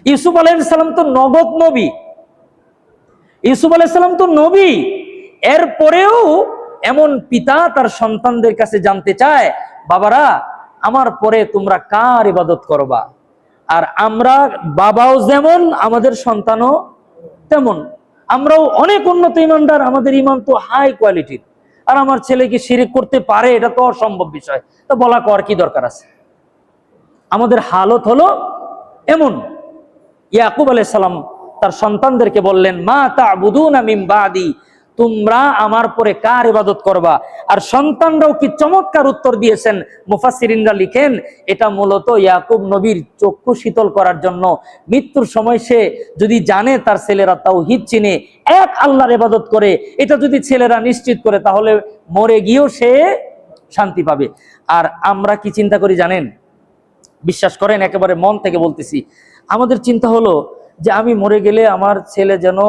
ইউসুফ আলাইহিস সালাম তো নগদ নবী, ইউসুফ আলাইহিস সালাম তো নবী। এরপরেও এমন পিতা তার সন্তানদের কাছে জানতে চায়, বাবারা আমার পরে তোমরা কার ইবাদত করবা? আর আমরা বাবাও যেমন, আমাদের সন্তানও তেমন। আমরাও অনেক উন্নত ইমানদার, আমাদের ইমান তো হাই কোয়ালিটির, আর আমার ছেলে কি শিরক করতে পারে? এটা তো অসম্ভব বিষয়, তো বলা কর কি দরকার আছে? আমাদের হালত হলো এমন। ইয়াকুব আলাইহিস সালাম তার সন্তানদেরকে বললেন, মা তা'বুদুনা মিন বাদি, তোমরা আমার পরে কার ইবাদত করবা? আর সন্তানরাও কি চমৎকার উত্তর দিয়েছেন। মুফাসসিরিনরা লিখেন, এটা মূলত ইয়াকুব নবীর চক্ষু শীতল করার জন্য। মৃত্যুর সময় সে যদি জানে তার ছেলেরা তাওহীদ চিনে, এক আল্লাহর ইবাদত করে, এটা যদি ছেলেরা নিশ্চিত করে, তাহলে মরে গিয়েও সে শান্তি পাবে। আর আমরা কি চিন্তা করি জানেন? বিশ্বাস করেন, একেবারে মন থেকে বলতেছি, আমাদের চিন্তা হলো যে আমি মরে গেলে আমার ছেলে যেন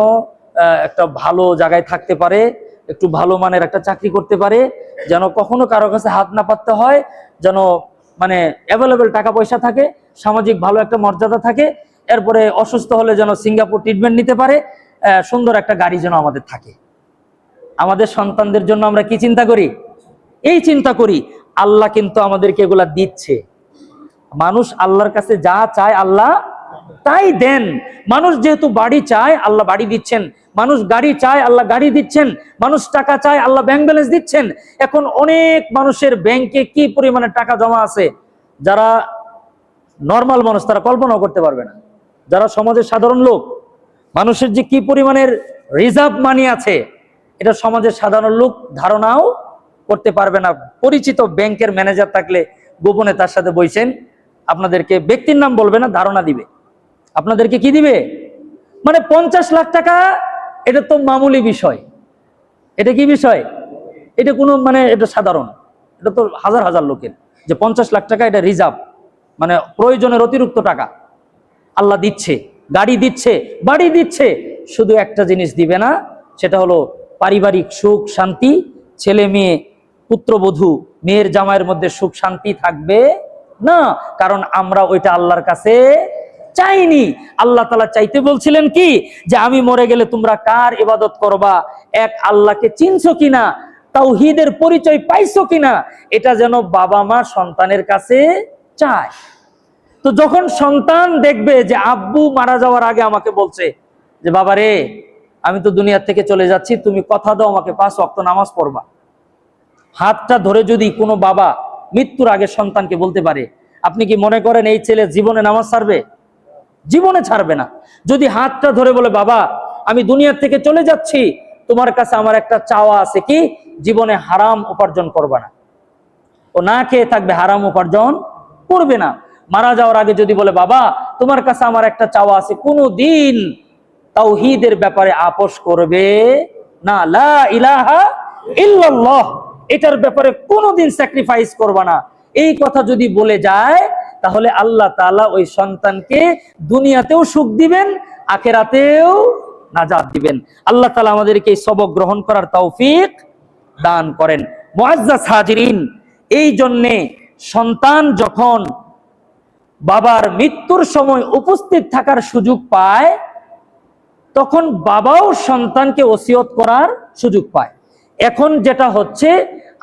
একটা ভালো জায়গায় থাকতে পারে, একটু ভালো মানের একটা চাকরি করতে পারে, যেন কখনো কারো কাছে হাত না পাততে হয়, যেন মানে অ্যাভেলেবেল টাকা পয়সা থাকে, সামাজিক ভালো একটা মর্যাদা থাকে, এরপরে অসুস্থ হলে যেন সিঙ্গাপুর ট্রিটমেন্ট নিতে পারে, সুন্দর একটা গাড়ি যেন আমাদের থাকে। আমাদের সন্তানদের জন্য আমরা কি চিন্তা করি? এই চিন্তা করি। আল্লাহ কিন্তু আমাদেরকে এগুলা দিচ্ছে। মানুষ আল্লাহর কাছে যা চায় আল্লাহ তাই দেন। মানুষ যেহেতু বাড়ি চায়, আল্লাহ বাড়ি দিচ্ছেন। মানুষ গাড়ি চায়, আল্লাহ গাড়ি দিচ্ছেন। মানুষ টাকা চায়, আল্লাহ ব্যাংক ব্যালেন্স দিচ্ছেন। এখন অনেক মানুষের ব্যাংকে কি পরিমাণে টাকা জমা আছে, যারা নর্মাল মানুষ তারা কল্পনাও করতে পারবে না। যারা সমাজের সাধারণ লোক, মানুষের যে কি পরিমাণের রিজার্ভ মানি আছে, এটা সমাজের সাধারণ লোক ধারণাও করতে পারবে না। পরিচিত ব্যাংকের ম্যানেজার থাকলে গোপনে তার সাথে বইছেন, আপনাদেরকে ব্যক্তির নাম বলবে না, ধারণা দিবে। আপনাদেরকে কি দিবে? মানে 50 লাখ টাকা, এটা তো মামুলি বিষয়। এটা কি বিষয়? এটা কোনো মানে এটা সাধারণ, এটা তো হাজার হাজার লোকের যে 50 লাখ টাকা এটা রিজার্ভ, মানে প্রয়োজনের অতিরিক্ত টাকা আল্লাহ দিচ্ছে। গাড়ি দিচ্ছে, বাড়ি দিচ্ছে, শুধু একটা জিনিস দিবে না, সেটা হলো পারিবারিক সুখ শান্তি। ছেলে মেয়ে, পুত্রবধূ, মেয়ের জামাইয়ের মধ্যে সুখ শান্তি থাকবে না, কারণ আমরা ওইটা আল্লাহর কাছে চাইনি। আল্লাহ তাআলা চাইতে বলছিলেন কি, যে আমি মরে গেলে তোমরা কার ইবাদত করবা? এক আল্লাহকে চিনছো কিনা, তাওহীদের পরিচয় পাইছো কিনা, এটা যেন বাবা মা সন্তানের কাছে চায়। তো যখন সন্তান দেখবে যে আব্বু মারা যাওয়ার আগে আমাকে বলছে যে বাবা রে, আমি তো দুনিয়া থেকে চলে যাচ্ছি, তুমি কথা দাও আমাকে 5 ওয়াক্ত নামাজ পড়বা। হাতটা ধরে যদি কোনো বাবা মৃত্যুর আগে সন্তানকে বলতে পারে, আপনি কি মনে করেন এই ছেলে জীবনে নামাজ ছাড়বে? জীবনে ছাড়বে না। যদি হাতটা ধরে বলে, বাবা আমি দুনিয়া থেকে চলে যাচ্ছি, তোমার কাছে আমার একটা চাওয়া আছে, কি? জীবনে হারাম উপার্জন করবে না। ও না খেয়ে থাকবে, হারাম উপার্জন করবে না। মারা যাওয়ার আগে যদি বলে, বাবা তোমার কাছে আমার একটা চাওয়া আছে, কোনদিন তাওহীদের ব্যাপারে আপোষ করবে না, লা ইলাহা ইল্লাল্লাহ, এটার ব্যাপারে কোনোদিন স্যাক্রিফাইস করবে না। এই কথা যদি বলে যায়, তাহলে আল্লাহ তাআলা ওই সন্তানকে দুনিয়াতেও সুখ দিবেন, আখিরাতেও নাজাত দিবেন। আল্লাহ তাআলা আমাদেরকে এই সবক গ্রহণ করার তৌফিক দান করেন। মুআজ্জাজ হাজিরিন, এই জন্যে সন্তান যখন বাবার মৃত্যুর সময় উপস্থিত থাকার সুযোগ পায়, তখন বাবাও সন্তানকে ওসিয়ত করার সুযোগ পায়। এখন যেটা হচ্ছে,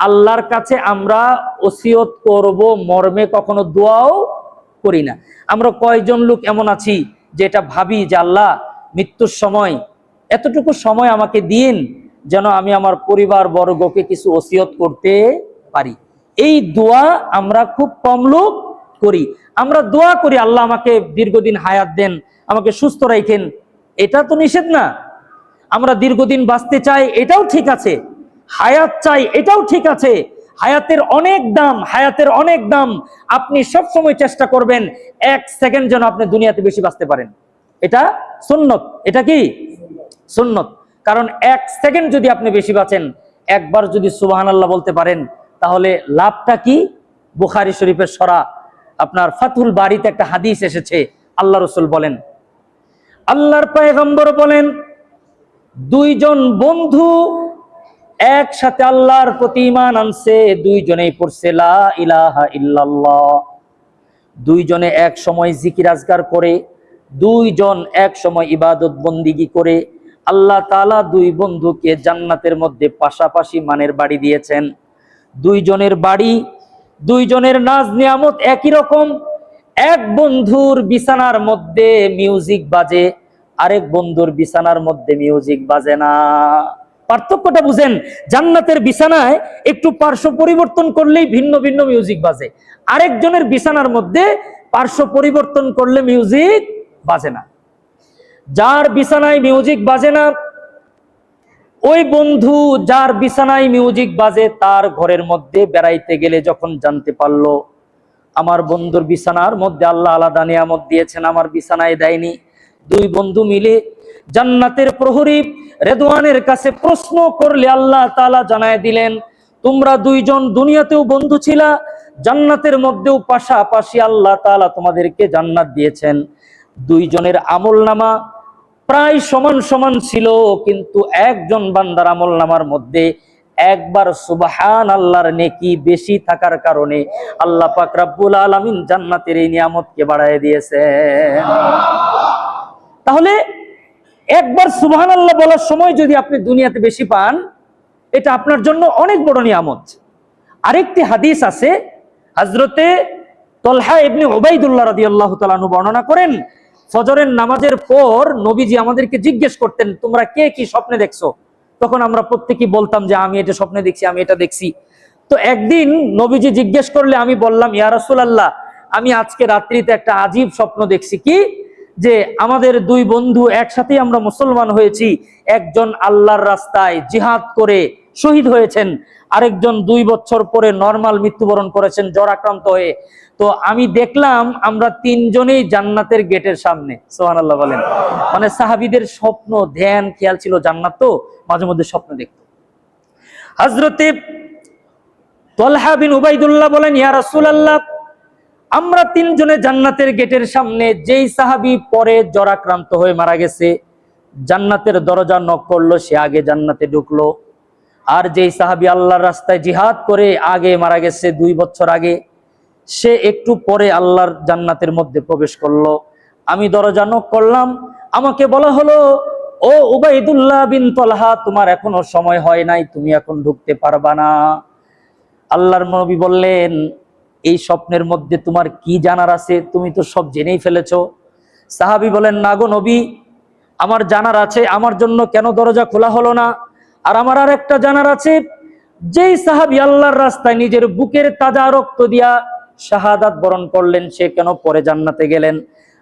আল্লাহর কাছে আমরা ওসিয়ত করব মর্মে কখনো দোয়াও করি না। আমরা কয়জন লোক এমন আছি যেটা ভাবি যে আল্লাহ মৃত্যুর সময় এতটুকু সময় আমাকে দিন, যেন আমি আমার পরিবার বর্গকে কিছু ওসিয়ত করতে পারি। এই দোয়া আমরা খুব কম লোক করি। আমরা দোয়া করি, আল্লাহ আমাকে দীর্ঘদিন হায়াত দেন, আমাকে সুস্থ রাখেন, এটা তো নিষেধ না। আমরা দীর্ঘদিন বাঁচতে চাই, এটাও ঠিক আছে। হায়াত চাই, এটাও ঠিক আছে। হায়াতের অনেক দাম, হায়াতের অনেক দাম। আপনি সব সময় চেষ্টা করবেন 1 সেকেন্ড যেন আপনি দুনিয়াতে বেশি বাঁচতে পারেন। এটা সুন্নত। এটা কি সুন্নত? কারণ 1 সেকেন্ড যদি আপনি বেশি বাঁচেন, একবার যদি সুবহানাল্লাহ বলতে পারেন, তাহলে লাভটা কি? বুখারী শরীফের সরা আপনার ফাতুল বারীতে একটা হাদিস এসেছে, আল্লাহ রাসূল বলেন, আল্লাহর পয়গম্বর বলেন, দুইজন বন্ধু একসাথে আল্লাহর প্রতি ঈমান আনছে, দুইজনেই পড়ছে লা ইলাহা ইল্লাল্লাহ, দুইজনে এক সময় জিকির আজকার করে, দুইজন এক সময় ইবাদত বন্দিগি করে, আল্লাহ তাআলা দুই বন্ধুকে জান্নাতের মধ্যে পাশাপাশি মানের বাড়ি দিয়েছেন। দুইজনের বাড়ি, দুইজনের নাজ নিয়ামত একই রকম। এক বন্ধুর বিছানার মধ্যে মিউজিক বাজে, আরেক বন্ধুর বিছানার মধ্যে মিউজিক বাজে না। পার্থক্যটা বুঝেন, জান্নাতের বিছানায় একটু পার্শ্ব পরিবর্তন করলেই ভিন্ন ভিন্ন মিউজিক বাজে, আরেকজনের বিছানার মধ্যে পার্শ্ব পরিবর্তন করলে মিউজিক বাজে না। যার বিছানায় মিউজিক বাজে না, ওই বন্ধু যার বিছানায় মিউজিক বাজে, তার ঘরের মধ্যে বেড়াইতে গেলে যখন জানতে পারলো আমার বন্ধুর বিছানার মধ্যে আল্লাহ আলাদা নিয়ামত দিয়েছেন, আমার বিছানায় দেয়নি, দুই বন্ধু মিলে জান্নাতের প্রহরী রেদওয়ানের কাছে প্রশ্ন করলে আল্লাহ তাআলা জানায় দিলেন, তোমরা দুইজন দুনিয়াতেও বন্ধু ছিলা, জান্নাতের মধ্যেও পাশাপাশি আল্লাহ তাআলা তোমাদেরকে জান্নাত দিয়েছেন। দুইজনের আমলনামা প্রায় সমান সমান ছিল, কিন্তু একজন বান্দার আমলনামার মধ্যে একবার সুবহানাল্লাহর নেকি বেশি থাকার কারণে আল্লাহ পাক রব্বুল আলামিন জান্নাতের এই নিয়ামতকে বাড়ায় দিয়েছেন। তাহলে একবার সুবহানাল্লাহ বলার সময় যদি আপনি দুনিয়াতে বেশি পান, এটা আপনার জন্য অনেক বড় নিয়ামত। আরেকটি হাদিস আছে, হযরতে তলহা ইবনে উবাইদুল্লাহ রাদিয়াল্লাহু তাআলা আনহু বর্ণনা করেন, ফজরের নামাজের পর নবীজি আমাদেরকে জিজ্ঞেস করতেন, তোমরা কে কি স্বপ্নে দেখছো? তখন আমরা প্রত্যেকেই বলতাম যে আমি এটা স্বপ্নে দেখছি, আমি এটা দেখছি। তো একদিন নবীজি জিজ্ঞেস করলে আমি বললাম, ইয়া রাসূলুল্লাহ, আমি আজকে রাত্রিতে একটা আজীব স্বপ্ন দেখছি। কি? যে আমাদের দুই বন্ধু একসাথেই আমরা মুসলমান হয়েছি, একজন আল্লাহর রাস্তায় জিহাদ করে শহীদ হয়েছেন, আরেকজন 2 বছর পরে নরমাল মৃত্যুবরণ করেছেন জ্বর আক্রান্ত হয়ে। তো আমি দেখলাম আমরা তিনজনেই জান্নাতের গেটের সামনে। সুবহানাল্লাহ বলেন। মানে সাহাবীদের স্বপ্ন ধ্যান খেয়াল ছিল জান্নাত, তো মাঝে মধ্যে স্বপ্ন দেখত। হযরতে তলহা বিন উবাইদুল্লাহ বলেন, ইয়া রাসূলুল্লাহ, আমরা তিনজনে জান্নাতের গেটের সামনে, যেই সাহাবী পরে জ্বরাক্রান্ত হয়ে মারা গেছে, জান্নাতের দরজা নক করলো, সে আগে জান্নাতে ঢুকলো। আর যেই সাহাবী আল্লাহর রাস্তায় জিহাদ করে আগে মারা গেছে 2 বছর আগে, সে একটু পরে আল্লাহর জান্নাতের মধ্যে প্রবেশ করলো। আমি দরজা নক করলাম, আমাকে বলা হলো, ও উবাইদুল্লাহ বিন তলহা, তোমার এখনো সময় হয় নাই, তুমি এখন ঢুকতে পারবা না। আল্লাহর নবী বললেন, এই স্বপ্নের মধ্যে তোমার কি জানার আছে? তুমি তো সব জেনেই ফেলেছো। সাহাবী বলেন, না গো নবী, আমার জানার আছে, আমার জন্য কেন দরজা খোলা হলো না? আর আমার আর একটা জানার আছে, যেই সাহাবী আল্লাহর রাস্তায় নিজের বুকের তাজা রক্ত দিয়া শাহাদাত বরণ করলেন, সে কেন পরে জান্নাতে গেলেন?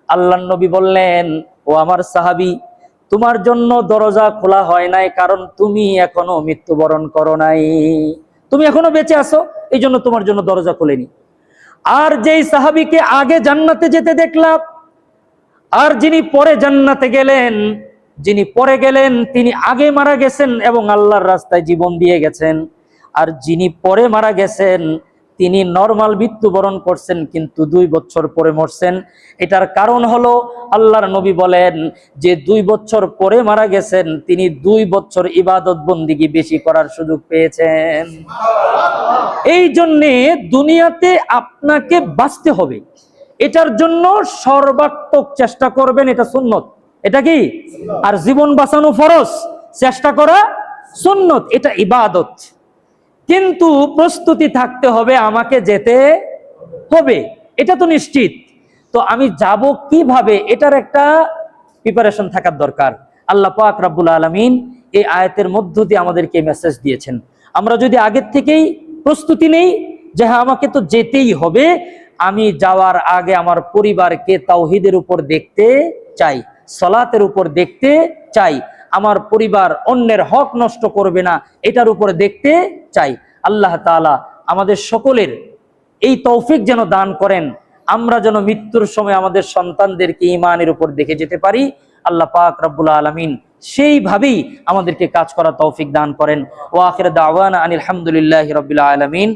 আল্লাহর নবী বললেন, ও আমার সাহাবী, তোমার জন্য দরজা খোলা হয় নাই, কারণ তুমি এখনো মৃত্যুবরণ করো নাই, তুমি এখনো বেঁচে আছো, এই জন্য তোমার জন্য দরজা খোলেনি। আর যেই সাহাবীকে আগে জান্নাতে যেতে দেখলাম, আর যিনি পরে জান্নাতে গেলেন, যিনি পরে গেলেন তিনি আগে মারা গেছেন এবং আল্লাহর রাস্তায় জীবন দিয়ে গেছেন। আর যিনি পরে মারা গেছেন তিনি নরমাল মৃত্যুবরণ করছেন, কিন্তু 2 বছর পরে মরছেন। এটার কারণ হলো, আল্লাহর নবী বলেন যে 2 বছর পরে মারা গেছেন, তিনি 2 বছর ইবাদত বন্দিগি বেশি করার সুযোগ পেয়েছেন। এই জন্যে দুনিয়াতে আপনাকে বাঁচতে হবে, এটার জন্য সর্বাত্মক চেষ্টা করবেন, এটা সুন্নত। এটা কি? আর জীবন বাঁচানো ফরজ, চেষ্টা করা সুন্নত, এটা ইবাদত। কিন্তু প্রস্তুতি থাকতে হবে, আমাকে যেতে হবে, এটা তো নিশ্চিত। তো আমি যাব কিভাবে, এটার একটা প্রিপারেশন থাকার দরকার। আল্লাহ পাক রব্বুল আলামিন এই আয়াতের মধ্য দিয়ে আমাদেরকে মেসেজ দিয়েছেন। আমরা যদি আগের থেকেই প্রস্তুতি নেই যে হ্যাঁ আমাকে তো যেতেই হবে, আমি যাওয়ার আগে আমার পরিবারকে তাওহীদের উপর দেখতে চাই, সালাতের উপর দেখতে চাই, আমার পরিবার অন্যের হক নষ্ট করবে না এটার উপর দেখতে চাই। আল্লাহ তাআলা আমাদের সকলের এই তৌফিক যেন দান করেন, আমরা যেন মৃত্যুর সময় আমাদের সন্তানদেরকে ঈমানের উপর দেখে যেতে পারি। আল্লাহ পাক রব্বুল আলামিন সেইভাবেই আমাদেরকে কাজ করা তৌফিক দান করেন। ওয়া আখির দাওয়ানা আনিল হামদুলিল্লাহি রাব্বিল আলামিন।